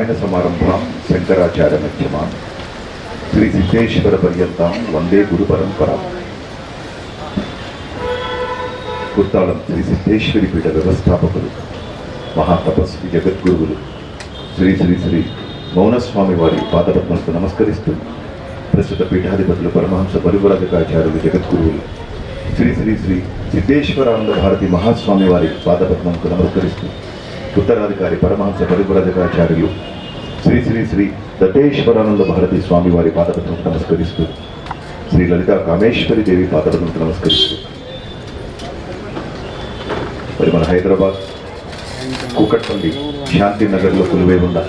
నారాయణ సమారంభాం శంకరాచార్య మధ్యమాం శ్రీ సిద్ధేశ్వర పర్యంతం వందే గురు పరంపరాం. కుర్తాళం శ్రీ సిద్ధేశ్వరి పీఠ వ్యవస్థాపకులు మహాతపస్వి జగద్గురువులు శ్రీ శ్రీ శ్రీ మౌనస్వామి వారి పాదపద్మలకు నమస్కరిస్తూ, ప్రస్తుత పీఠాధిపతులు పరమహంస పరివ్రాజకాచార్యులు జగద్గురువులు శ్రీ శ్రీ శ్రీ సిద్ధేశ్వరానంద భారతి మహాస్వామి వారి పాదపద్మలకు నమస్కరిస్తూ, ఉత్తరాధికారి పరమహంస పరివ్రాజకాచార్యులు శ్రీ శ్రీ శ్రీ దత్తేశ్వరానంద భారతి స్వామి వారి పాదపద్మకు నమస్కరిస్తూ, శ్రీ లలితా కామేశ్వరి దేవి పాదపద్మకు నమస్కరిస్తూ, మరి మన హైదరాబాద్ కూకట్పల్లి శాంతినగర్లో కొలువై ఉన్న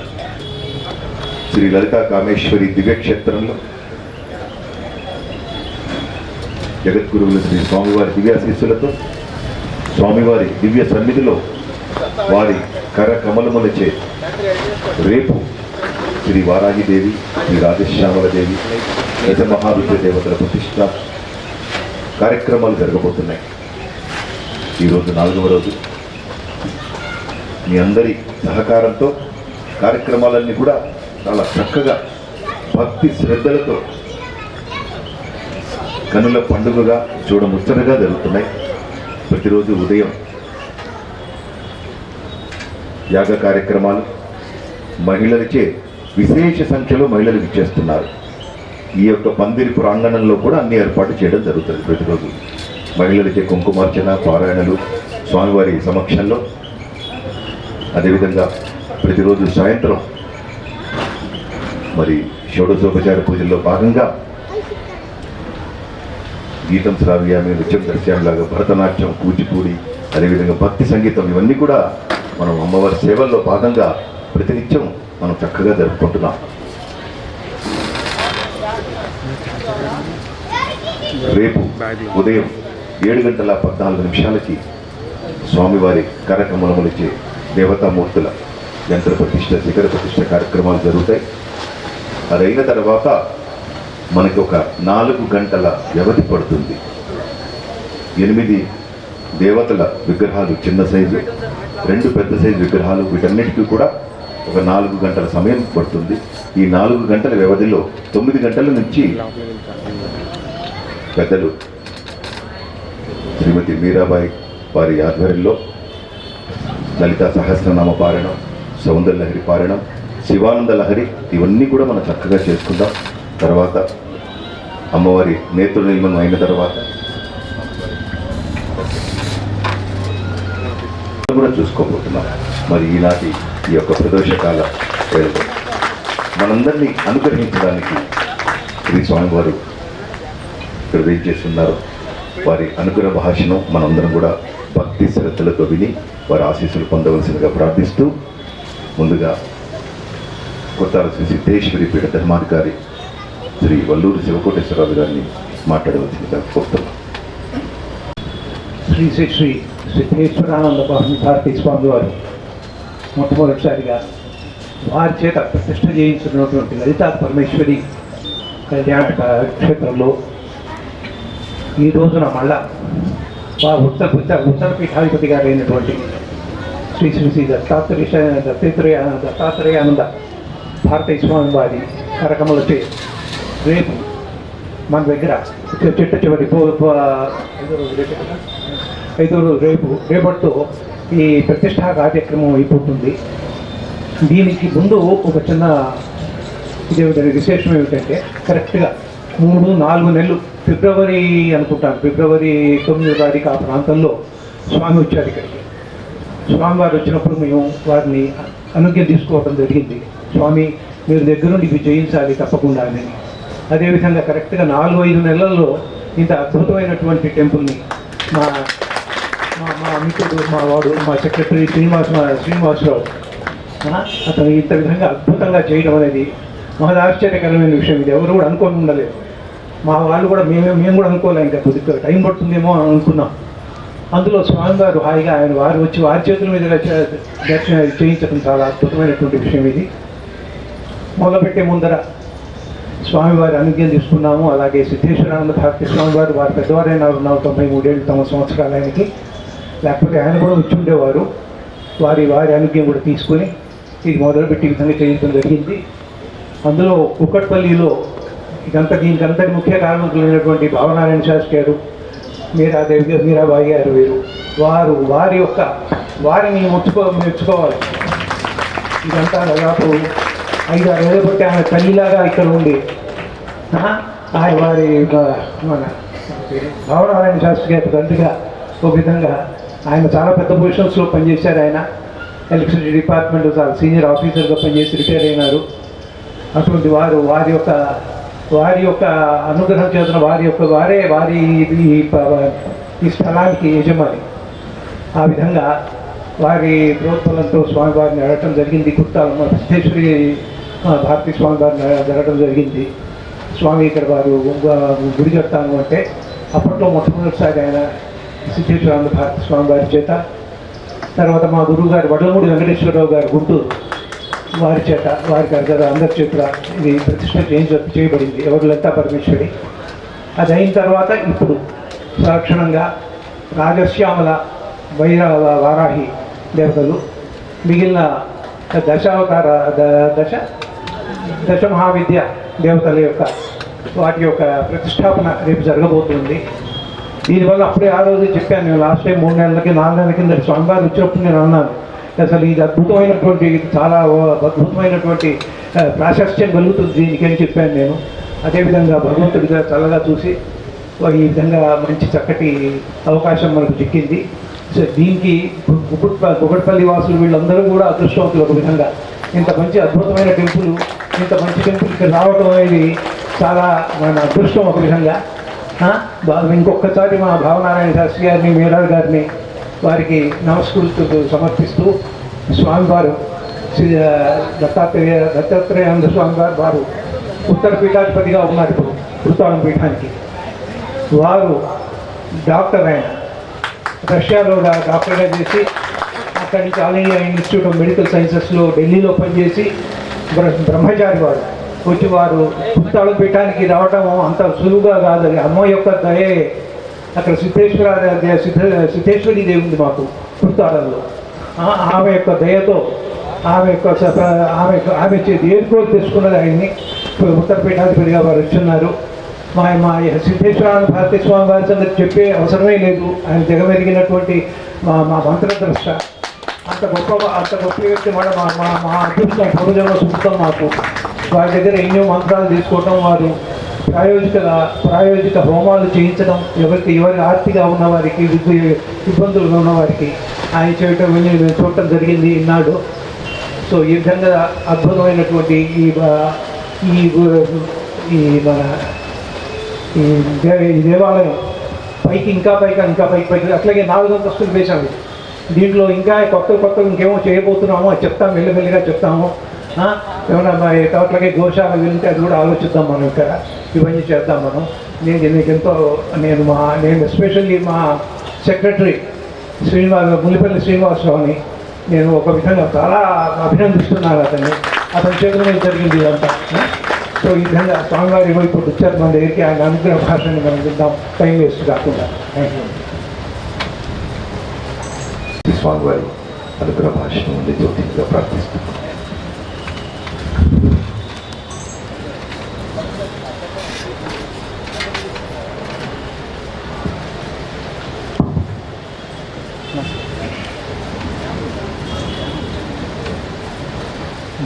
శ్రీ లలితా కామేశ్వరి దివ్యక్షేత్రంలో జగద్గురువులు శ్రీ స్వామివారి దివ్యాశీస్సులతో స్వామివారి దివ్య సన్నిధిలో వారి కర కమలములచే రేపు శ్రీ వారాహిదేవి, శ్రీ రాజశ్యామలదేవి, దశమహావిద్య దేవతల ప్రతిష్ట కార్యక్రమాలు జరగబోతున్నాయి. ఈరోజు 4వ రోజు. మీ అందరి సహకారంతో కార్యక్రమాలన్నీ కూడా చాలా చక్కగా భక్తి శ్రద్ధలతో కనుల పండుగగా చూడముచ్చటగా జరుగుతున్నాయి. ప్రతిరోజు ఉదయం యాగ కార్యక్రమాలు, మహిళలచే విశేష సంఖ్యలో మహిళలు ఇచ్చేస్తున్నారు. ఈ యొక్క పందిరి ప్రాంగణంలో కూడా అన్ని ఏర్పాటు చేయడం జరుగుతుంది. ప్రతిరోజు మహిళలచే కుంకుమార్చన, పారాయణలు స్వామివారి సమక్షంలో. అదేవిధంగా ప్రతిరోజు సాయంత్రం మరి షోడశోపచార పూజల్లో భాగంగా గీతం శ్రావ్యామి, నృత్యం దర్శ్యామిలాగా భరతనాట్యం, కూచిపూడి, అదేవిధంగా భక్తి సంగీతం, ఇవన్నీ కూడా మనం అమ్మవారి సేవల్లో భాగంగా ప్రతినిత్యం మనం చక్కగా జరుపుకుంటున్నాం. రేపు ఉదయం 7:14 స్వామివారి కరకమలములచే దేవతామూర్తుల యంత్ర ప్రతిష్ఠ, శిఖర ప్రతిష్ఠ కార్యక్రమాలు జరుగుతాయి. అదైన తర్వాత మనకి ఒక 4 గంటల వ్యవధి పడుతుంది. 8 దేవతల విగ్రహాలు, చిన్న సైజు, 2 పెద్ద సైజు విగ్రహాలు, వీటన్నిటికీ కూడా ఒక 4 గంటల సమయం పడుతుంది. ఈ 4 గంటల వ్యవధిలో 9 గంటల నుంచి పెద్దలు శ్రీమతి మీరాబాయి వారి ఆధ్వర్యంలో లలితా సహస్రనామ పారాయణం, సౌందర్యలహరి పారాయణం, శివానంద లహరి, ఇవన్నీ కూడా మనం చక్కగా చేసుకుందాం. తర్వాత అమ్మవారి నేత్ర నియమనం అయిన తర్వాత కూడా చూసుకోబోతున్నాం. మరి ఈనాటి ఈ యొక్క ప్రదోషకాల వేళలో మనందరినీ అనుగ్రహించడానికి శ్రీ స్వామివారు ఇక్కడ వేయించేస్తున్నారు. వారి అనుగ్రహ భాషను మనందరం కూడా భక్తి శ్రద్ధలతో విని వారి ఆశీస్సులు పొందవలసిందిగా ప్రార్థిస్తూ, ముందుగా కొత్తాల శ్రీ సిద్ధేశ్వరి పీఠ ధర్మాధికారి శ్రీ వల్లూరి శివకోటేశ్వరరావు గారిని మాట్లాడవలసిందిగా కోరుతున్నాం. శ్రీ శ్రీ శ్రీ సిద్ధేశ్వరానంద భారతీ స్వామి వారు మొట్టమొదటిసారిగా వారి చేత ప్రతిష్ఠ చేయించున్నటువంటి లలితా పరమేశ్వరి కళ్యాణ క్షేత్రంలో ఈ రోజున మళ్ళా ఉత్తర పీఠాధిపతి గారు అయినటువంటి శ్రీ శ్రీ శ్రీ దత్తాత్రేయానంద భారతీ స్వామి వారి కరకమలచే రేపు మన దగ్గర చెట్టు చివరి 5వ రోజు రేపటితో ఈ ప్రతిష్టా కార్యక్రమం అయిపోతుంది. దీనికి ముందు ఒక చిన్న విశేషం ఏమిటంటే, కరెక్ట్గా 3-4 నెలలు, ఫిబ్రవరి అనుకుంటాను, ఫిబ్రవరి 9వ తారీఖు ఆ ప్రాంతంలో స్వామి వచ్చారు ఇక్కడికి. స్వామివారు వచ్చినప్పుడు మేము వారిని అనుజ్ఞ తీసుకోవడం జరిగింది. స్వామి, మీరు దగ్గరుండి ఇవి చేయించాలి తప్పకుండా అని. అదేవిధంగా కరెక్ట్గా 4-5 నెలల్లో ఇంత అద్భుతమైనటువంటి టెంపుల్ని మా మిత్రుడు, మా సెక్రటరీ శ్రీనివాసరావు అతను ఇంత విధంగా అద్భుతంగా చేయడం అనేది మహదాశ్చర్యకరమైన విషయం. ఇది ఎవరు కూడా అనుకోని ఉండలేదు. మా వాళ్ళు కూడా మేము కూడా అనుకోలేం, ఇంకా కొద్దిగా టైం పడుతుందేమో అని అనుకున్నాం. అందులో స్వామివారు హాయిగా వారు వచ్చి వారి చేతుల మీద దర్శనం చేయించడం చాలా అద్భుతమైనటువంటి విషయం. ఇది మొదలుపెట్టే ముందర స్వామివారి అనుజ్ఞ తీసుకున్నాము. అలాగే సిద్ధేశ్వరానంద భారతీ స్వామివారు వారి పెద్దవారైన 93 ఏళ్ళు, 9 సంవత్సరాలు ఆయనకి, లేకపోతే ఆయన కూడా వచ్చి ఉండేవారు. వారి అనుజ్ఞ కూడా తీసుకొని ఇది మొదలుపెట్టి ఈ విధంగా చేయించడం జరిగింది. అందులో కుక్కట్పల్లిలో దీనికంతటి ముఖ్య కారణమైనటువంటి భావనారాయణ శాస్త్రి గారు, మీరాదేవి గారు, మీరాబాయి గారు, వారిని మెచ్చుకోవాలి. ఇదంతా దాదాపు 5-6 ఏళ్ళు బట్టి ఆమె తల్లిలాగా ఇక్కడ ఉండి మన భావనారాయణ శాస్త్రి గారి తండ్రిగా ఒక విధంగా ఆయన చాలా పెద్ద పొజిషన్స్లో పనిచేశారు. ఆయన ఎలక్ట్రిసిటీ డిపార్ట్మెంట్లో చాలా సీనియర్ ఆఫీసర్గా పనిచేసి రిటైర్ అయినారు. అటువంటి వారి యొక్క అనుగ్రహం చేసిన వారి ఈ స్థలానికి యజమాని. ఆ విధంగా వారి ప్రోత్సాహంతో స్వామివారిని అడగటం జరిగింది. కుర్తాలమ్మ సిద్ధేశ్వరి భారతీ స్వామివారిని జరగడం జరిగింది. స్వామి ఇక్కడ వారు గుడి కడతాను అంటే అప్పట్లో మొట్టమొదటిసారి ఆయన సిద్ధేశ్వరానంద భారతీ స్వామివారి చేత, తర్వాత మా గురువు గారు వడ్లమూడి వెంకటేశ్వరరావు గారు గుంటూరు వారి చేత, వారికి అందరి చేత ఇది ప్రతిష్ట చేయబడింది. ఎవరు లలితా పరమేశ్వరి. అది అయిన తర్వాత ఇప్పుడు సంరక్షణంగా రాజశ్యామల వారాహి దేవతలు, మిగిలిన దశ మహావిద్య దేవతల యొక్క వాటి యొక్క ప్రతిష్టాపన రేపు జరగబోతుంది. దీనివల్ల అప్పుడే ఆ రోజు చెప్పాను నేను, లాస్ట్ టైం 3 నెలలకి 4 నెలల కింద స్వామివారు వచ్చినప్పుడు నేను అన్నాను, అసలు ఇది చాలా అద్భుతమైనటువంటి ప్రాశస్త్యం కలుగుతుంది దీనికి అని చెప్పాను నేను. అదేవిధంగా భగవంతుడిగా చల్లగా చూసి ఈ విధంగా మంచి చక్కటి అవకాశం మనకు చిక్కింది. సో దీనికి కుకట్పల్లి వాసులు వీళ్ళందరూ కూడా అదృష్టవంతులు. ఒక విధంగా ఇంత మంచి అద్భుతమైన టెంపుల్, ఇంత మంచి టెంపుల్ ఇక్కడ రావడం అనేది చాలా మన అదృష్టం. ఒక విధంగా ఇంకొకసారి మా భావనారాయణ శాస్త్రి గారిని, మీరా గారిని వారికి నమస్కరిస్తూ సమర్పిస్తూ, స్వామివారు శ్రీ దత్తాత్రేయాంధ్ర స్వామివారు వారు ఉత్తర పీఠాధిపతిగా ఉన్నారు ఇప్పుడు వృత్తాళం పీఠానికి. వారు డాక్టర్, ఆయన రష్యాలో డాక్టర్గా చేసి అక్కడి నుంచి All India Institute of Medical సైన్సెస్లో ఢిల్లీలో పనిచేసి బ్రహ్మచారి వారు వచ్చి వారు వృత్తాళం పీఠానికి రావటం అంత సులువుగా కాదు. అది అమ్మ యొక్క దయే. అక్కడ సిద్ధేశ్వరి దేవి ఉంది మాకు వృత్తాళంలో. ఆమె యొక్క దయతో ఆమె ఏడుకోలు తెచ్చుకున్నది ఆయన్ని ఉత్తర పీఠాధిపతిగా వారు వచ్చున్నారు. మా సిద్ధేశ్వరానంద భారతీ స్వామి వారి సంగతి చెప్పే అవసరమే లేదు. ఆయన జగమెరిగినటువంటి మా మంత్రద్రష్ట. అంత గొప్ప వ్యక్తి మన మా అదృష్టం, పూర్వజన్మ సుఖం మాకు. వారి దగ్గర ఎన్నో మంత్రాలు తీసుకోవటం, వారు ప్రాయోజిక హోమాలు చేయించడం, ఎవరి ఆర్తిగా ఉన్నవారికి, ఇబ్బందులుగా ఉన్నవారికి ఆయన చేయటం మేము చూడటం జరిగింది ఈనాడు. సో ఈ విధంగా అద్భుతమైనటువంటి మన ఈ దేవాలయం పైకి ఇంకా పైకి అట్లాగే 4 అంతస్తులు వేశాము. దీంట్లో ఇంకా కొత్త ఇంకేమో చేయబోతున్నామో అది చెప్తాము, మెల్లిమెల్లిగా చెప్తాము. ఏమన్నా అట్లాగే గోశాల వెళ్తే అది కూడా ఆలోచిద్దాం మనం. ఇక్కడ ఇవన్నీ చేద్దాం మనం. నేను ఎస్పెషల్లీ మా సెక్రటరీ ముల్లిపల్లి శ్రీనివాసరావుని నేను ఒక విధంగా చాలా అభినందిస్తున్నాను. అతని చేతుల జరిగింది ఇదంతా. సో ఈ విధంగా స్వామివారి వైపు వచ్చారు మన దగ్గరికి. ఆయన అనుగ్రహ భాషని మనం విద్దాం, టైం వేస్ట్ కాకుండా. స్వామివారి అనుగ్రహ భాషను జ్యోతిగా ప్రార్థిస్తున్నాం.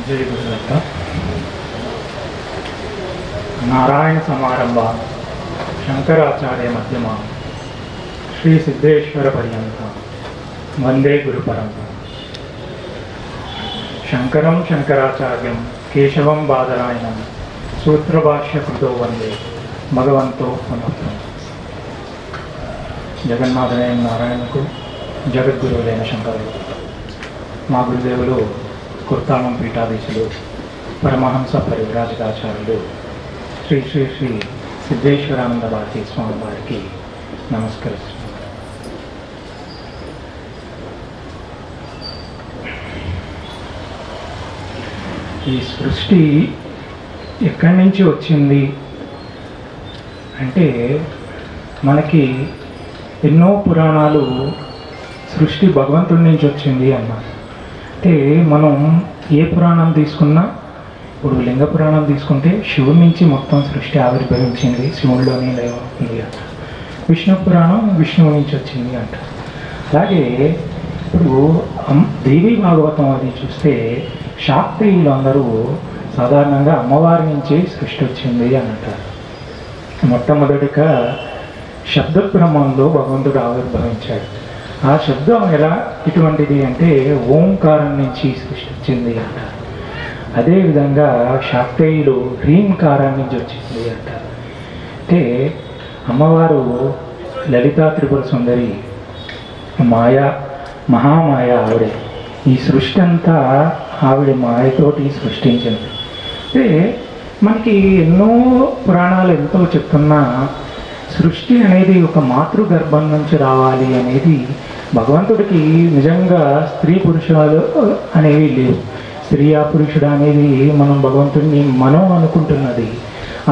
జై గురుదత్త. నారాయణ సమారంభ శంకరాచార్య మధ్యమ శ్రీ సిద్ధేశ్వర పర్యంత వందే గురు పరంపర. శంకరం శంకరాచార్యం కేశవం బాదరాయణం సూత్రభాష్య కృతో వందే భగవంతో సమర్థం. జగన్నాథుడైన నారాయణకు జగద్గురువులైన శంకరుడు, మా గురుదేవులు కుర్తాళం పీఠాధీశులు పరమహంస పరివ్రాజకాచార్యులు శ్రీ శ్రీ శ్రీ సిద్ధేశ్వరానంద భారతీ స్వామి వారికి నమస్కరిస్తున్నాను. ఈ సృష్టి ఎక్కడి నుంచి వచ్చింది అంటే, మనకి ఎన్నో పురాణాలు సృష్టి భగవంతుడి నుంచి వచ్చింది అన్నారు. అంటే మనం ఏ పురాణం తీసుకున్నా, ఇప్పుడు లింగ పురాణం తీసుకుంటే శివుడి నుంచి మొత్తం సృష్టి ఆవిర్భవించింది, శివుడిలోనే ఉంది అంట. విష్ణు పురాణం విష్ణువు నుంచి వచ్చింది అంట. అలాగే ఇప్పుడు దేవీ భాగవతం అది చూస్తే శాక్తేయులు అందరూ సాధారణంగా అమ్మవారి నుంచి సృష్టి వచ్చింది అని అంటారు. మొట్టమొదటిగా శబ్ద బ్రహ్మంలో భగవంతుడు ఆవిర్భవించాడు. ఆ శబ్దం ఎలా ఇటువంటిది అంటే ఓంకారం నుంచి సృష్టించింది అంటారు. అదేవిధంగా శాక్తేయులు హ్రీంకారం నుంచి వచ్చింది అంటారు. అంటే అమ్మవారు లలితా త్రిపుర సుందరి, మాయా మహామాయ ఆవిడే. ఈ సృష్టి అంతా ఆవిడ మాయతోటి సృష్టించింది. అంటే మనకి ఎన్నో పురాణాలు ఎంతో చెప్తున్నా సృష్టి అనేది ఒక మాతృగర్భం నుంచి రావాలి అనేది భగవంతుడికి నిజంగా స్త్రీ పురుషాలు అనేవి లేవు. స్త్రీ ఆ పురుషుడు అనేది మనం భగవంతుడిని మనం అనుకుంటున్నది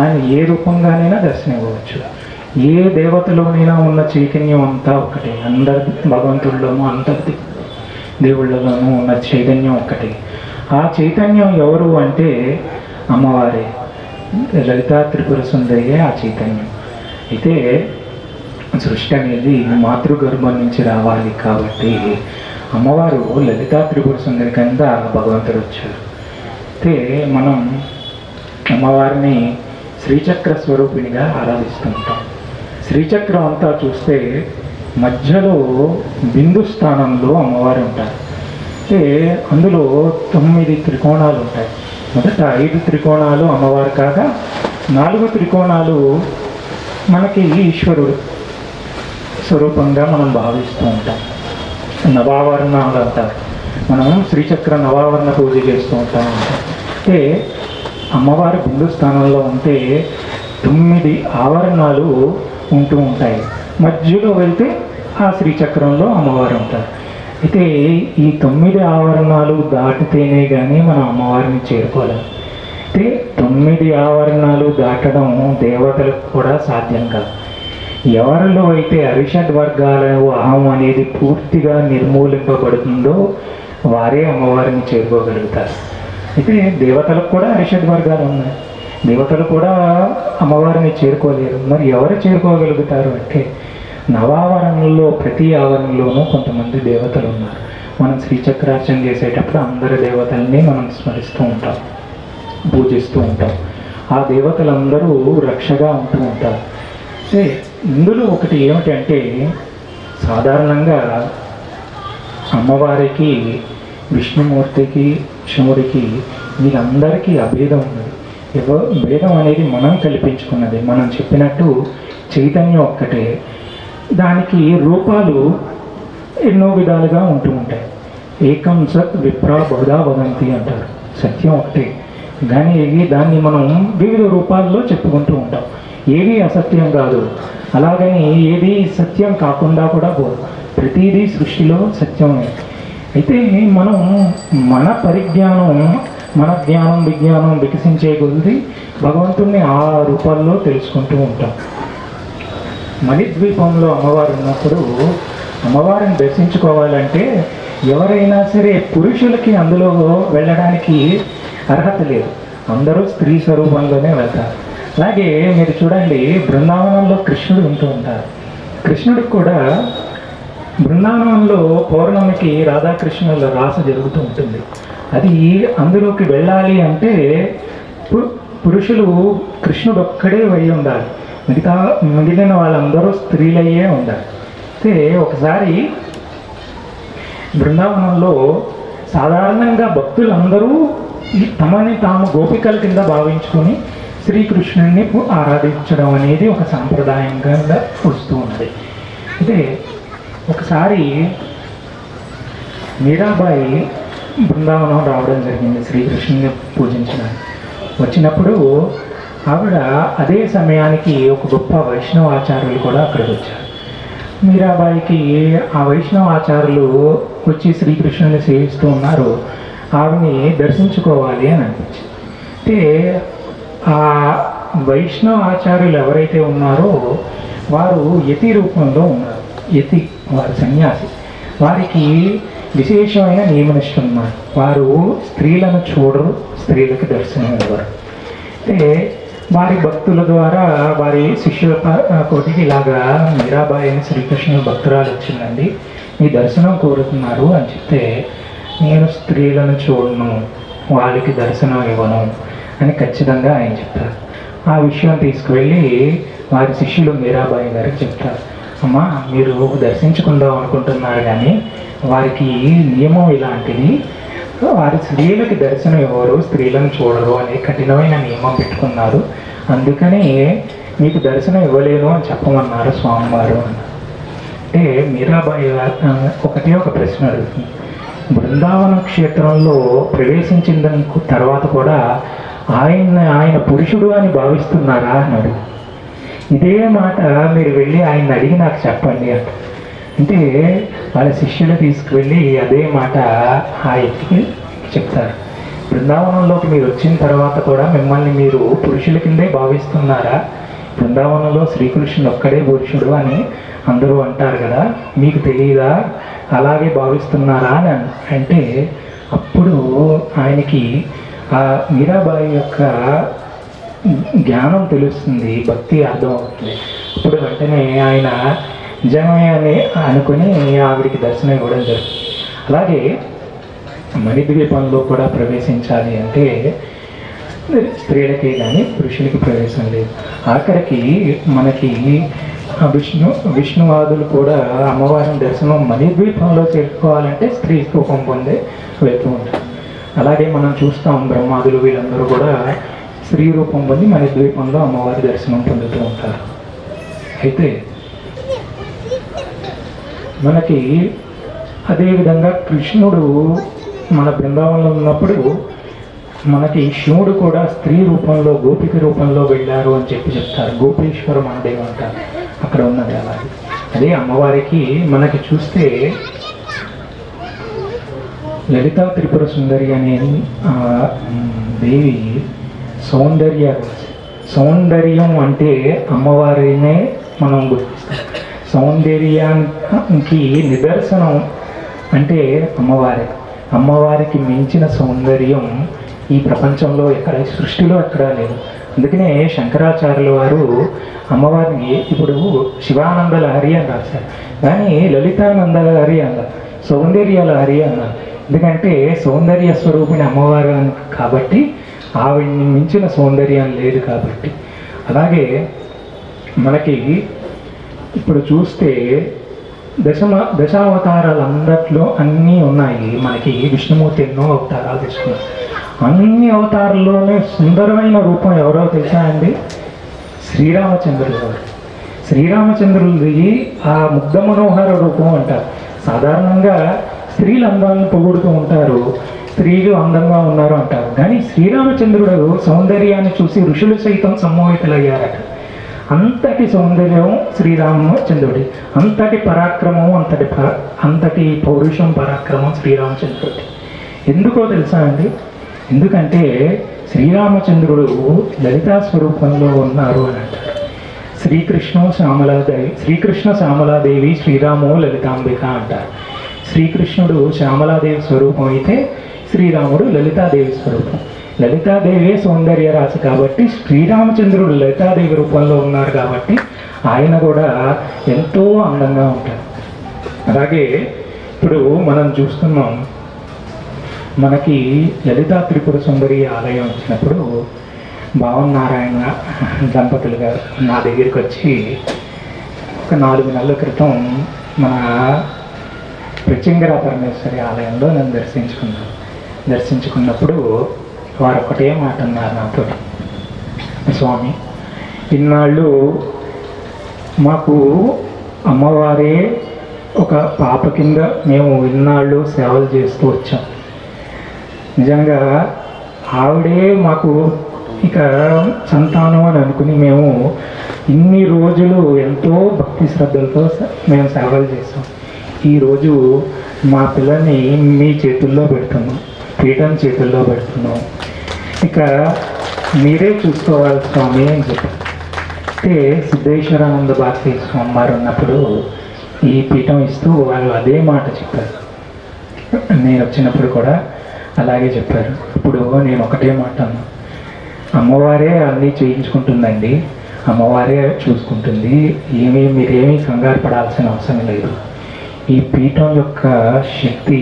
ఆయన ఏ రూపంగానైనా దర్శనమివ్వచ్చు. ఏ దేవతలోనైనా ఉన్న చైతన్యం అంతా ఒకటే. అందరి భగవంతుడిలోనూ అందరి దేవుళ్ళలోనూ ఉన్న చైతన్యం ఒకటే. ఆ చైతన్యం ఎవరు అంటే అమ్మవారే, లలితా త్రిపుర సుందరియే ఆ చైతన్యం. అయితే సృష్టి అనేది మాతృగర్భం నుంచి రావాలి కాబట్టి అమ్మవారు లలితా త్రిపుర సుందరి కింద భగవంతుడు వచ్చారు. అయితే మనం అమ్మవారిని శ్రీచక్ర స్వరూపిణిగా ఆరాధిస్తుంటాం. శ్రీచక్రం అంతా చూస్తే మధ్యలో బిందు స్థానంలో అమ్మవారు ఉంటారు. అంటే అందులో 9 త్రికోణాలు ఉంటాయి. మొదట 5 త్రికోణాలు అమ్మవారు కాగా 4 త్రికోణాలు మనకి ఈశ్వరుడు స్వరూపంగా మనం భావిస్తూ ఉంటాం. నవావరణాలు అంటారు. మనం శ్రీచక్ర నవావరణ పూజ చేస్తూ ఉంటాం. అంటే అమ్మవారి బిందు స్థానంలో ఉంటే 9 ఆవరణాలు ఉంటూ ఉంటాయి. మధ్యలో వెళ్తే ఆ శ్రీచక్రంలో అమ్మవారు ఉంటారు. అయితే ఈ 9 ఆవరణాలు దాటితేనే కానీ మనం అమ్మవారిని చేరుకోలేం. అయితే 9 ఆవరణాలు దాటడం దేవతలకు కూడా సాధ్యం కాదు. ఎవరిలో అయితే అరిషడ్ వర్గాల అహం అనేది పూర్తిగా నిర్మూలింపబడుతుందో వారే అమ్మవారిని చేరుకోగలుగుతారు. అయితే దేవతలకు కూడా అరిషడ్ వర్గాలు ఉన్నాయి. దేవతలు కూడా అమ్మవారిని చేరుకోలేరు. మరి ఎవరు చేరుకోగలుగుతారు అంటే నవావరణంలో ప్రతి ఆవరణలోనూ కొంతమంది దేవతలు ఉన్నారు. మనం శ్రీచక్రార్చన చేసేటప్పుడు అందరి దేవతల్ని మనం స్మరిస్తూ ఉంటాం, పూజిస్తూ ఉంటాం. ఆ దేవతలందరూ రక్షగా ఉంటూ ఉంటారు. అంటే ఇందులో ఒకటి ఏమిటంటే సాధారణంగా అమ్మవారికి, విష్ణుమూర్తికి, శివుడికి వీళ్ళందరికీ అభేదం ఉన్నది. భేదం అనేది మనం కల్పించుకున్నది. మనం చెప్పినట్టు చైతన్యం ఒక్కటే, దానికి రూపాలు ఎన్నో విధాలుగా ఉంటూ ఉంటాయి. ఏకం సత్ విప్రా బహుధా వదంతి అంటారు. సత్యం ఒకటే, కానీ దాన్ని మనం వివిధ రూపాల్లో చెప్పుకుంటూ ఉంటాం. ఏది అసత్యం కాదు, అలాగని ఏది సత్యం కాకుండా కూడా పోదు. ప్రతిదీ సృష్టిలో సత్యమే. అయితే మనం మన పరిజ్ఞానం, మన జ్ఞానం విజ్ఞానం వికసించే కొద్దీ భగవంతుణ్ణి ఆ రూపాల్లో తెలుసుకుంటూ ఉంటాం. మణిద్వీపంలో అమ్మవారు ఉన్నప్పుడు అమ్మవారిని దర్శించుకోవాలంటే ఎవరైనా సరే పురుషులకి అందులో వెళ్ళడానికి అర్హత లేదు. అందరూ స్త్రీ స్వరూపంలోనే వెళ్తారు. అలాగే మీరు చూడండి, బృందావనంలో కృష్ణుడు ఉంటూ ఉంటారు. కృష్ణుడికి కూడా బృందావనంలో పౌర్ణమికి రాధాకృష్ణుల రాస జరుగుతూ ఉంటుంది. అది అందులోకి వెళ్ళాలి అంటే పురుషులు కృష్ణుడు ఒక్కడే వెళ్ళి ఉండాలి. మిగిలిన వాళ్ళందరూ స్త్రీలయ్యే ఉండాలి. అయితే ఒకసారి బృందావనంలో సాధారణంగా భక్తులందరూ తమని తాము గోపికల కింద భావించుకొని శ్రీకృష్ణుడిని ఆరాధించడం అనేది ఒక సాంప్రదాయంగా వస్తూ ఉన్నది. అయితే ఒకసారి మీరాబాయి బృందావనం రావడం జరిగింది శ్రీకృష్ణుని పూజించడానికి. వచ్చినప్పుడు ఆవిడ అదే సమయానికి ఒక గొప్ప వైష్ణవ ఆచార్యులు కూడా అక్కడికి వచ్చారు. మీరాబాయికి ఆ వైష్ణవ ఆచార్యులు వచ్చి శ్రీకృష్ణుని సేవిస్తూ ఉన్నారు. ఆవిని దర్శించుకోవాలి అని అనిపించింది. అంటే ఆ వైష్ణవ ఆచార్యులు ఎవరైతే ఉన్నారో వారు యతి రూపంలో ఉన్నారు. యతి వారు సన్యాసి. వారికి విశేషమైన నియమనిష్టం ఉన్నారు. వారు స్త్రీలను చూడరు, స్త్రీలకు దర్శనం ఇవ్వరు. అంటే వారి భక్తుల ద్వారా వారి శిష్యుల కోటికి ఇలాగా మీరాబాయి అని శ్రీకృష్ణుడు భక్తురాలు వచ్చిందండి, మీ దర్శనం కోరుతున్నారు అని చెప్తే, నేను స్త్రీలను చూడను, వాళ్ళకి దర్శనం ఇవ్వను అని ఖచ్చితంగా ఆయన చెప్తారు. ఆ విషయం తీసుకువెళ్ళి వారి శిష్యులు మీరాబాయి గారికి చెప్తారు. అమ్మా, మీరు దర్శించుకుందాం అనుకుంటున్నారు కానీ వారికి నియమం ఇలాంటిది, వారి స్త్రీలకి దర్శనం ఇవ్వరు, స్త్రీలను చూడరు అనే కఠినమైన నియమం పెట్టుకున్నారు, అందుకని మీకు దర్శనం ఇవ్వలేను అని చెప్పమన్నారు స్వామివారు అన్నారు. అంటే మీరాబాయి ఒకటే ఒక ప్రశ్న అడుగుతుంది. బృందావన క్షేత్రంలో ప్రవేశించిన తర్వాత కూడా ఆయన పురుషుడు అని భావిస్తున్నారా అని అడుగు. ఇదే మాట మీరు వెళ్ళి ఆయన అడిగి నాకు చెప్పండి అంట. అంటే వాళ్ళ శిష్యులు తీసుకువెళ్ళి అదే మాట ఆ వ్యక్తికి చెప్తారు. బృందావనంలోకి మీరు వచ్చిన తర్వాత కూడా మిమ్మల్ని మీరు పురుషుల కిందే భావిస్తున్నారా? బృందావనంలో శ్రీకృష్ణుడు ఒక్కడే పురుషుడు అని అందరూ అంటారు కదా, మీకు తెలియదా, అలాగే భావిస్తున్నారా అని అంటే అప్పుడు ఆయనకి ఆ మీరాబాయి యొక్క జ్ఞానం తెలుస్తుంది, భక్తి అర్థం అవుతుంది. ఇప్పుడు వెంటనే ఆయన నిజమే అని అనుకుని ఆవిడికి దర్శనం ఇవ్వడం జరుగుతుంది. అలాగే మణిద్వీపంలో కూడా ప్రవేశించాలి అంటే స్త్రీలకే కానీ పురుషులకి ప్రవేశం లేదు. ఆఖరికి మనకి విష్ణువాదులు కూడా అమ్మవారిని దర్శనం మణిద్వీపంలో చేసుకోవాలంటే స్త్రీ రూపం పొందే వెళ్తూ ఉంటారు. అలాగే మనం చూస్తాం బ్రహ్మాదులు వీళ్ళందరూ కూడా స్త్రీ రూపం పొంది మణిద్వీపంలో అమ్మవారి దర్శనం పొందుతూ ఉంటారు. అయితే మనకి అదేవిధంగా కృష్ణుడు మన బృందావనంలో ఉన్నప్పుడు మనకి శివుడు కూడా స్త్రీ రూపంలో గోపిక రూపంలో వెళ్ళారు అని చెప్తారు. గోపేశ్వర మహాదేవ్ అంటారు, అక్కడ ఉన్నది. అలాగే అదే అమ్మవారికి మనకి చూస్తే లలితా త్రిపుర సుందరి అనే దేవి సౌందర్యం అంటే అమ్మవారినే మనం గుర్తిస్తాం. సౌందర్యానికి నిదర్శనం అంటే అమ్మవారికి మించిన సౌందర్యం ఈ ప్రపంచంలో ఎక్కడ, సృష్టిలో ఎక్కడా లేదు. అందుకనే శంకరాచార్యుల వారు అమ్మవారిని ఇప్పుడు శివానంద లహరి అని రాశారు, కానీ లలితానంద లహరి అన్నారు, సౌందర్య లహరి అన్నారు. ఎందుకంటే సౌందర్య స్వరూపిణి అమ్మవారు కాబట్టి, ఆవిడ్ని మించిన సౌందర్యం లేదు కాబట్టి. అలాగే మనకి ఇప్పుడు చూస్తే దశావతారాలందట్లో అన్నీ ఉన్నాయి. మనకి విష్ణుమూర్తి ఎన్నో అవతారాలు తీసుకున్నారు. అన్ని అవతారాల్లోనే సుందరమైన రూపం ఎవరో తెలుసా అండి? శ్రీరామచంద్రుడు గారు. శ్రీరామచంద్రుడిది ఆ ముగ్ధ మనోహర రూపం అంటారు. సాధారణంగా స్త్రీలు అందాలను పొగుడుతూ ఉంటారు, స్త్రీలు అందంగా ఉన్నారు అంటారు, కానీ శ్రీరామచంద్రుడు సౌందర్యాన్ని చూసి ఋషులు సైతం సమ్మోహితులయ్యారట. అంతటి సౌందర్యం శ్రీరామచంద్రుడి, అంతటి పరాక్రమం, అంతటి పౌరుషం పరాక్రమం శ్రీరామచంద్రుడి. ఎందుకో తెలుసా అండి? ఎందుకంటే శ్రీరామచంద్రుడు లలితా స్వరూపంలో ఉన్నారు అని అంటారు. శ్రీకృష్ణ శ్యామలాదేవి, శ్రీరామో లలితాంబిక అంటారు. శ్రీకృష్ణుడు శ్యామలాదేవి స్వరూపం అయితే శ్రీరాముడు లలితాదేవి స్వరూపం. లలితాదేవి సౌందర్య రాశి కాబట్టి శ్రీరామచంద్రుడు లలితాదేవి రూపంలో ఉన్నారు కాబట్టి ఆయన కూడా ఎంతో అందంగా ఉంటారు. అలాగే ఇప్పుడు మనం చూస్తున్నాం, మనకి లలితా త్రిపుర సుందరి ఆలయం వచ్చినప్పుడు భావనారాయణ దంపతులు గారు నా దగ్గరికి వచ్చి ఒక 4 నెలల క్రితం మన ప్రత్యంగరా పరమేశ్వరి ఆలయంలో నన్ను దర్శించుకున్నప్పుడు వారు ఒకటే మాట అన్నారు నాతో, స్వామి, ఇన్నాళ్ళు మాకు అమ్మవారే ఒక పాప కింద మేము ఇన్నాళ్ళు సేవలు చేస్తూ వచ్చాం. నిజంగా ఆవిడే మాకు ఇక సంతానం అని అనుకుని మేము ఇన్ని రోజులు ఎంతో భక్తి శ్రద్ధలతో మేము సేవలు చేస్తాం. ఈరోజు మా పిల్లల్ని మీ చేతుల్లో పెడుతున్నాం, పీఠం చేతుల్లో పెడుతున్నాం, ఇక మీరే చూసుకోవాలి స్వామి అని చెప్పారు. అంటే సిద్ధేశ్వరానంద భారతీ స్వామి వారు ఉన్నప్పుడు ఈ పీఠం ఇస్తూ వాళ్ళు అదే మాట చెప్పారు. నేను వచ్చినప్పుడు కూడా అలాగే చెప్పారు. ఇప్పుడు నేను ఒకటే మాట అన్నా, అమ్మవారే అన్నీ చేయించుకుంటుందండి, అమ్మవారే చూసుకుంటుంది, మీరేమీ కంగారు పడాల్సిన అవసరం లేదు. ఈ పీఠం యొక్క శక్తి,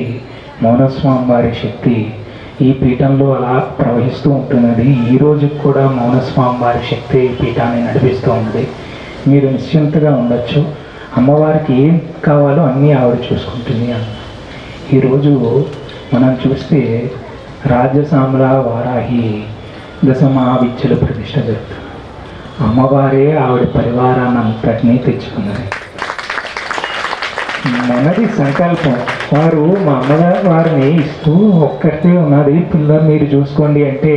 మౌనస్వామి వారి శక్తి ఈ పీఠంలో అలా ప్రవహిస్తూ ఉంటున్నది. ఈ రోజుకి కూడా మౌనస్వామి వారి శక్తి ఈ పీఠాన్ని నడిపిస్తూ ఉంది. మీరు నిశ్చింతగా ఉండొచ్చు, అమ్మవారికి ఏం కావాలో అన్నీ ఆవిడ చూసుకుంటుంది అన్న. ఈరోజు మనం చూస్తే రాజ్యసామల వారాహి దశ మహావిద్యల ప్రతిష్ట జరుగుతుంది. అమ్మవారే ఆవిడ పరివారాన్ని అంతటినీ తెచ్చుకున్నది. మనది సంకల్పం. వారు మా అమ్మవారిని ఇస్తూ ఒక్కరితే ఉన్నది పిల్ల మీరు చూసుకోండి అంటే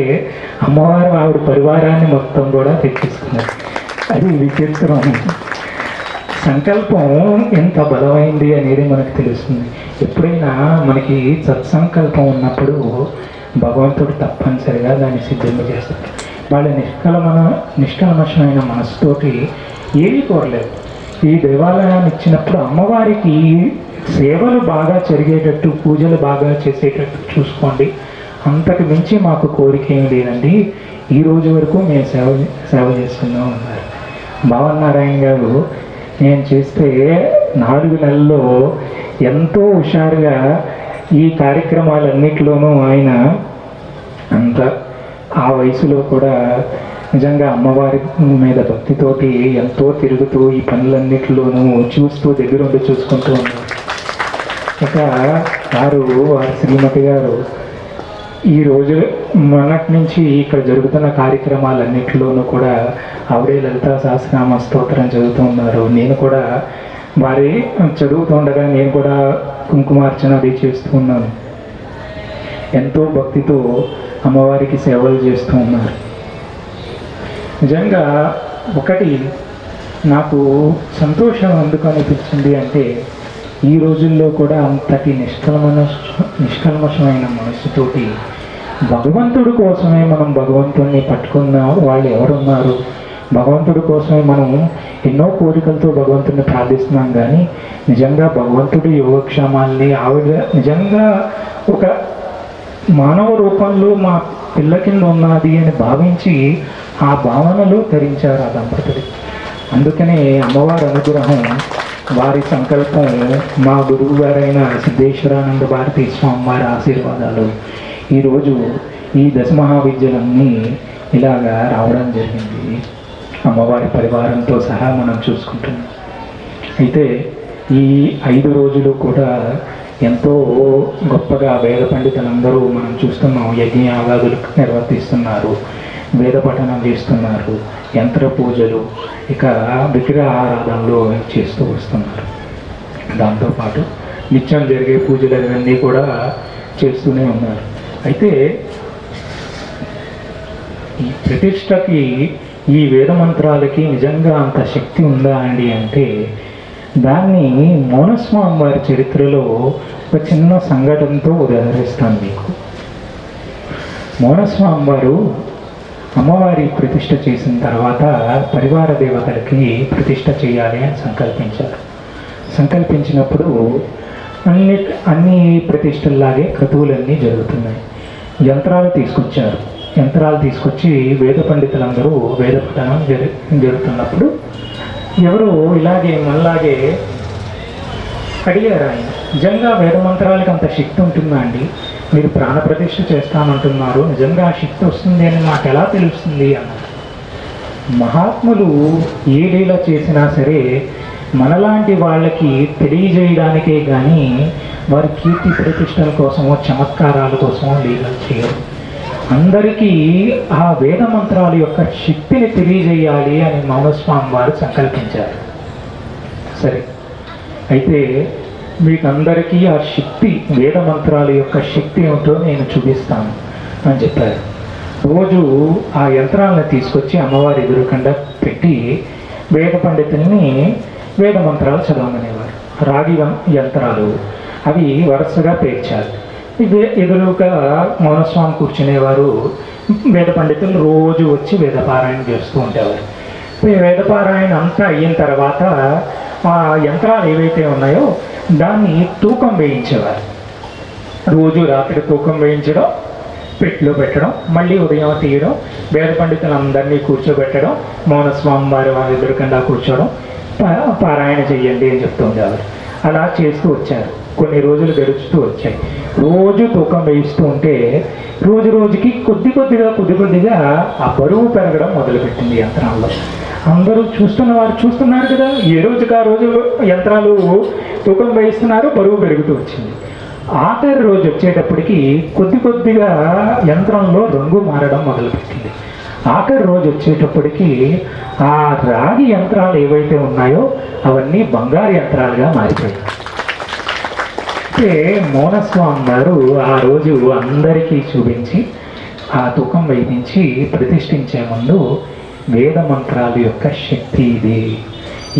అమ్మవారు ఆవిడ పరివారాన్ని మొత్తం కూడా తెచ్చేసుకున్నది. అది విచిత్రం. సంకల్పం ఎంత బలమైంది అనేది మనకు తెలుస్తుంది. ఎప్పుడైనా మనకి సత్సంకల్పం ఉన్నప్పుడు భగవంతుడు తప్పనిసరిగా దాన్ని సిద్ధంగా చేస్తాడు. వాళ్ళ నిష్కల్మషమైన మనసుతోటి ఏమీ కోరలేదు. ఈ దేవాలయాన్ని ఇచ్చినప్పుడు అమ్మవారికి సేవలు బాగా జరిగేటట్టు, పూజలు బాగా చేసేటట్టు చూసుకోండి, అంతకు మించి మాకు కోరిక ఏమి లేదండి, ఈ రోజు వరకు మేము సేవ చేస్తున్నాం అన్నారు. భావనారాయణ గారు నేను చేస్తే 4 నెలల్లో ఎంతో హుషారుగా ఈ కార్యక్రమాలన్నిటిలోనూ ఆయన అంత ఆ వయసులో కూడా నిజంగా అమ్మవారి మీద భక్తితోటి ఎంతో తిరుగుతూ ఈ పనులన్నిటిలోనూ చూస్తూ దగ్గరుండి చూసుకుంటూ ఉన్నారు. ఇక వారి శ్రీమతి గారు ఈరోజు మొన్నటి నుంచి ఇక్కడ జరుగుతున్న కార్యక్రమాలన్నింటిలోనూ కూడా ఆవిడే లలితా సహస్రనామ స్తోత్రం చదువుతూ ఉన్నారు. నేను కూడా వారి చదువుతుండగా నేను కూడా కుంకుమార్చన అది చేస్తూ ఉన్నాను. ఎంతో భక్తితో అమ్మవారికి సేవలు చేస్తూ ఉన్నారు. నిజంగా ఒకటి నాకు సంతోషం ఎందుకు అనిపించింది అంటే, ఈ రోజుల్లో కూడా అంతటి నిష్కల్మషమైన మనస్సుతోటి భగవంతుడి కోసమే మనం భగవంతుడిని పట్టుకున్న వాళ్ళు ఎవరున్నారు? భగవంతుడి కోసమే మనం ఎన్నో కోరికలతో భగవంతుడిని ప్రార్థిస్తున్నాం. కానీ నిజంగా భగవంతుడి యోగక్షేమాల్ని ఆవిడ నిజంగా ఒక మానవ రూపంలో మా పిల్ల కింద ఉన్నది అని భావించి ఆ భావనలో ధరించారు ఆ దంపతులు. అందుకనే అమ్మవారి అనుగ్రహం, వారి సంకల్పం, మా గురువు గారైన సిద్ధేశ్వరానంద భారతీ స్వామి వారి ఆశీర్వాదాలు ఈరోజు ఈ దశమహావిద్యలన్నీ ఇలాగా రావడం జరిగింది. అమ్మవారి పరివారంతో సహా మనం చూసుకుంటున్నాం. అయితే ఈ 5 రోజులు కూడా ఎంతో గొప్పగా వేద పండితులందరూ మనం చూస్తున్నాం. యజ్ఞయాగాదులు నిర్వర్తిస్తున్నారు, వేద పఠనం చేస్తున్నారు, యంత్ర పూజలు, ఇక విగ్రహ ఆరాధనలు చేస్తూ వస్తున్నారు. దాంతోపాటు నిత్యం జరిగే పూజలు అవన్నీ కూడా చేస్తూనే ఉన్నారు. అయితే ఈ ప్రతిష్టకి, ఈ వేద మంత్రాలకి నిజంగా అంత శక్తి ఉందా అండి అంటే, దాన్ని మౌనస్వామి వారి చరిత్రలో ఒక చిన్న సంఘటనతో ఉదాహరిస్తాను మీకు. మౌనస్వామి వారు అమ్మవారి ప్రతిష్ఠ చేసిన తర్వాత పరివార దేవతలకి ప్రతిష్ఠ చేయాలి అని సంకల్పించారు. సంకల్పించినప్పుడు అన్ని ప్రతిష్టల్లాగే క్రతువులన్నీ జరుగుతున్నాయి. యంత్రాలు తీసుకొచ్చారు. యంత్రాలు తీసుకొచ్చి వేద పండితులందరూ వేద పఠనం జరుగుతున్నప్పుడు ఎవరు ఇలాగే మనలాగే అడిగారు ఆయన, నిజంగా వేద మంత్రాలకి అంత శక్తి ఉంటుందా అండి? మీరు ప్రాణప్రతిష్ఠ చేస్తానంటున్నారు, నిజంగా ఆ శక్తి వస్తుంది అని నాకు ఎలా తెలుస్తుంది అన్నారు. మహాత్ములు ఏ లీల చేసినా సరే మనలాంటి వాళ్ళకి తెలియజేయడానికే కానీ వారి కీర్తి ప్రతిష్టల కోసమో చమత్కారాల కోసమో లీలలు చేయరు. అందరికీ ఆ వేద మంత్రాల యొక్క శక్తిని తెలియజేయాలి అని మౌనస్వామి వారు సంకల్పించారు. సరే, అయితే మీకందరికీ ఆ శక్తి, వేద మంత్రాల యొక్క శక్తి ఏమిటో నేను చూపిస్తాను అని చెప్పారు. రోజు ఆ యంత్రాలను తీసుకొచ్చి అమ్మవారి ఎదురుకుండా పెట్టి వేద పండితుల్ని వేద మంత్రాలు చదవమనేవారు. రాగి యంత్రాలు అవి వరుసగా పేర్చారు. ఎదురుగా మౌనస్వామి కూర్చునేవారు. వేద పండితులు రోజు వచ్చి వేదపారాయణ చేస్తూ ఉండేవారు. వేదపారాయణ అంతా అయిన తర్వాత ఆ యంత్రాలు ఏవైతే ఉన్నాయో దాన్ని తూకం వేయించేవారు. రోజు రాత్రి తూకం వేయించడం, పెట్టిలో పెట్టడం, మళ్ళీ ఉదయం తీయడం, వేద పండితులందరినీ కూర్చోబెట్టడం, మౌనస్వామి వారి ఎదురుకుండా కూర్చోవడం, పారాయణ చెయ్యండి అని చెప్తూ ఉండేవారు. అలా చేస్తూ వచ్చారు. కొన్ని రోజులు గడుచుతూ వచ్చాయి. రోజు తూకం వేయిస్తూ ఉంటే రోజు రోజుకి కొద్ది కొద్దిగా ఆ బరువు పెరగడం మొదలుపెట్టింది యంత్రాల్లో. అందరూ చూస్తున్నారు కదా, ఏ రోజుకి ఆ రోజు యంత్రాలు తూకం వేయిస్తున్నారు, బరువు పెరుగుతూ వచ్చింది. ఆఖరి రోజు వచ్చేటప్పటికి కొద్దిగా యంత్రంలో రంగు మారడం మొదలుపెట్టింది. ఆఖరి రోజు వచ్చేటప్పటికి ఆ రాగి యంత్రాలు ఏవైతే ఉన్నాయో అవన్నీ బంగారు యంత్రాలుగా మారిపోయాయి. అయితే మౌనస్వామి వారు ఆ రోజు అందరికీ చూపించి ఆ తూకం వేయించి ప్రతిష్ఠించే ముందు వేద మంత్రాల యొక్క శక్తి ఇది,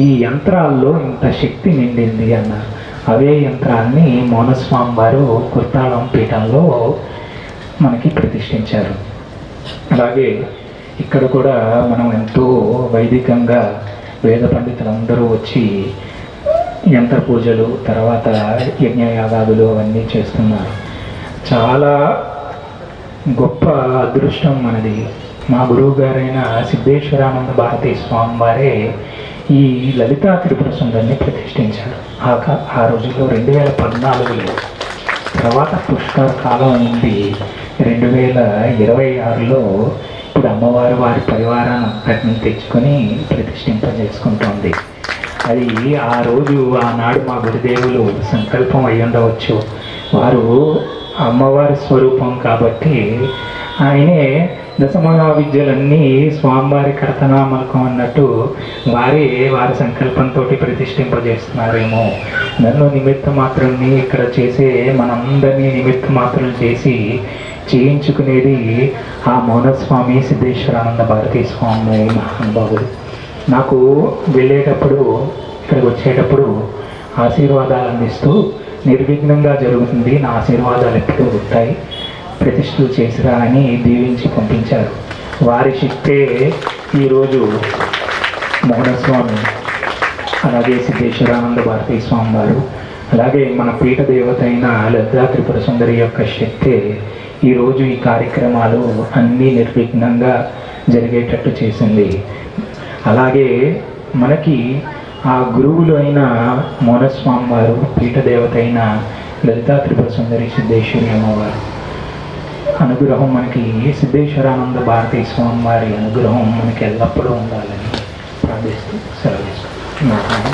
ఈ యంత్రాల్లో ఇంత శక్తి నిండింది అన్నారు. అవే యంత్రాన్ని మౌనస్వామి వారు కుర్తాళం పీఠంలో మనకి ప్రతిష్ఠించారు. అలాగే ఇక్కడ కూడా మనం ఎంతో వైదికంగా వేద పండితులందరూ వచ్చి యంత్ర పూజలు, తర్వాత యజ్ఞయాగాదులు అవన్నీ చేస్తున్నారు. చాలా గొప్ప అదృష్టం మనది. మా గురువు గారైన సిద్ధేశ్వరానంద భారతీ స్వామి వారే ఈ లలితా త్రిపుర సుందరిని ప్రతిష్ఠించారు. ఆ రోజుల్లో 2014లో. తర్వాత పుష్కర కాలం అయింది. 2026లో ఇప్పుడు అమ్మవారు వారి పరివారాన్ని అంతటిని తెచ్చుకొని ప్రతిష్ఠింపజేసుకుంటోంది. అది ఆ రోజు ఆనాడు మా గురుదేవులు సంకల్పం అయి ఉండవచ్చు. వారు అమ్మవారి స్వరూపం కాబట్టి ఆయనే దశమహా విద్యలన్నీ స్వామివారి కర్తనామలకం అన్నట్టు వారి సంకల్పంతో ప్రతిష్ఠింపజేస్తున్నారేమో. నన్ను నిమిత్త మాత్రాన్ని ఇక్కడ చేసే మనందరినీ నిమిత్త మాత్రం చేసి చేయించుకునేది ఆ మౌనస్వామి సిద్ధేశ్వరానంద భారతీ స్వామి మహానుభావుడు. నాకు వెళ్ళేటప్పుడు, ఇక్కడికి వచ్చేటప్పుడు ఆశీర్వాదాలు అందిస్తూ నిర్విఘ్నంగా జరుగుతుంది, నా ఆశీర్వాదాలు ఎప్పుడూ ఉంటాయి, ప్రతిష్ఠలు చేసిరా అని దీవించి పంపించారు. వారి శక్తే ఈరోజు మౌనస్వామి, అలాగే సిద్ధేశ్వరానంద భారతీ స్వామి వారు, అలాగే మన పీఠ దేవత అయిన లలితా త్రిపుర సుందరి యొక్క శక్తే ఈరోజు ఈ కార్యక్రమాలు అన్నీ నిర్విఘ్నంగా జరిగేటట్టు చేసింది. అలాగే మనకి ఆ గురువులు అయిన మౌనస్వామి వారు, పీఠ దేవత అయిన లలితా త్రిపుర సుందరి సిద్ధేశ్వరి అమ్మవారు అనుగ్రహం, మనకి సిద్ధేశ్వరానంద భారతీ స్వామి వారి అనుగ్రహం మనకి ఎల్లప్పుడూ ఉండాలని ప్రార్థిస్తూ సెలవు తీసుకుంటున్నాను.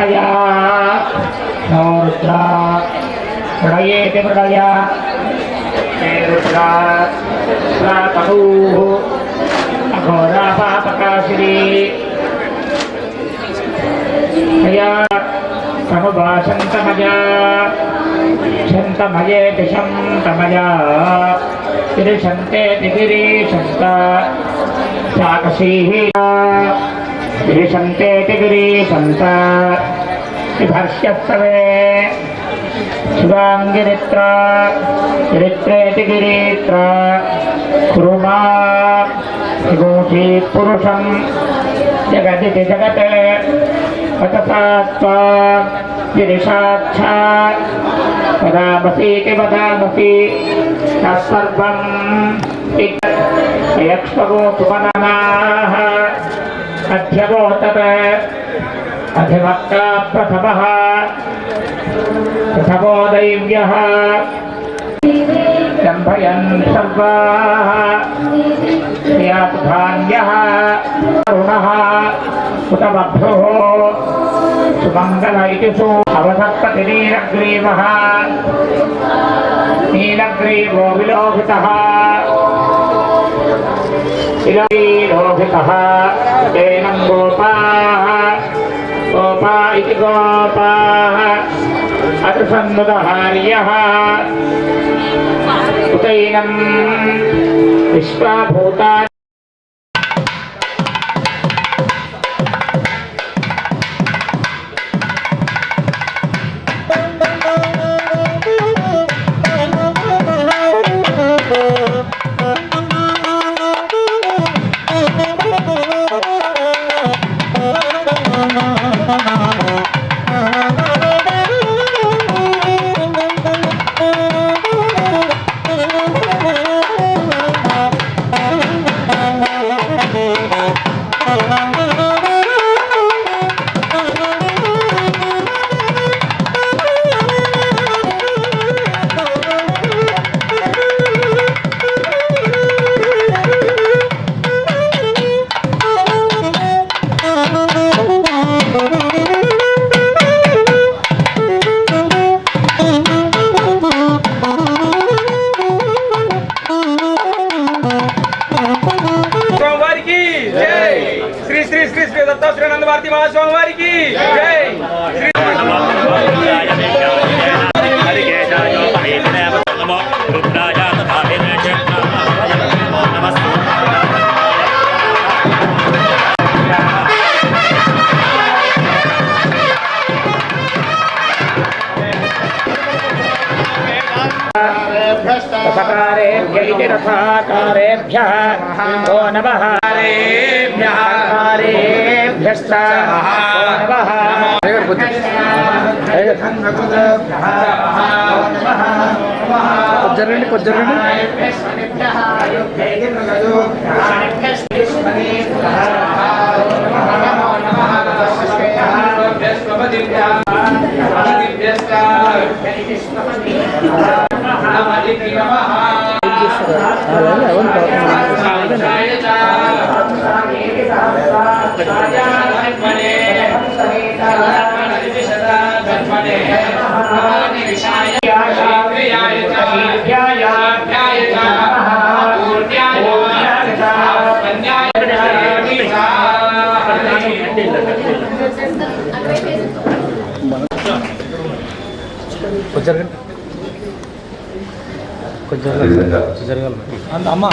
प्रलया नो रुद्रा प्रलयेति प्रलया हे रुद्रा तनूः अघोरा पापकाशिनी मया तनुभाषन्तमया शन्तमयेति शन्तमया गिरिशन्तेति गिरीशन्त चाकशीः गिरिशन्तेति गिरीशन्त विभर्ष्यस्तवे शिवाङ्गिरित्र गिरित्रेति गिरीत्र कुरुमा विभूषी पुरुषं जगदिति जगते वतसात्वा गिरिशाक्षा वदामसीति वदामसि तत्सर्वं यक्ष्मगो सुमननाः अध्यवोतत् अधिवक्ता प्रथमः प्रथमो दैव्यः जम्भयन् सर्वाः धान्यः अरुणः उत बभ्रुः सुमङ्गल इति सु अवसत्पति नीलग्रीवः नीलग्रीवो विलोहितः विलोहितः तेनं गोपाः गोपा इति गोपाः अतसन्नुतहार्यः उतैनं विश्वाभूतानि रथाकारेभ्यः ओ नमः कारेभ्यश्च नमः जरूरी कुछ जरूरी జరగాలి అమ్మా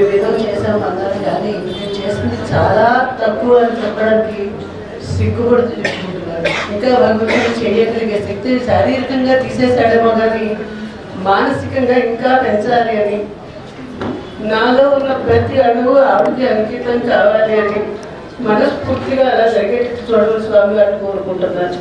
ఏదేదో చేసాం అన్నారు కానీ నేను చేసింది చాలా తక్కువ అని చెప్పడానికి సిగ్గుపడుతూ చెప్పుకుంటున్నాను. ఇంకా భగవంతుడు చేయగలిగే శక్తి శారీరకంగా తీసేశాడేమో కానీ మానసికంగా ఇంకా పెంచాలి అని, నాలో ఉన్న ప్రతి అణువు ఆవిడకి అంకితం కావాలి అని మనస్ఫూర్తిగా అలా జరిగేటట్టు చూడమని స్వామి గారిని కోరుకుంటున్నాను.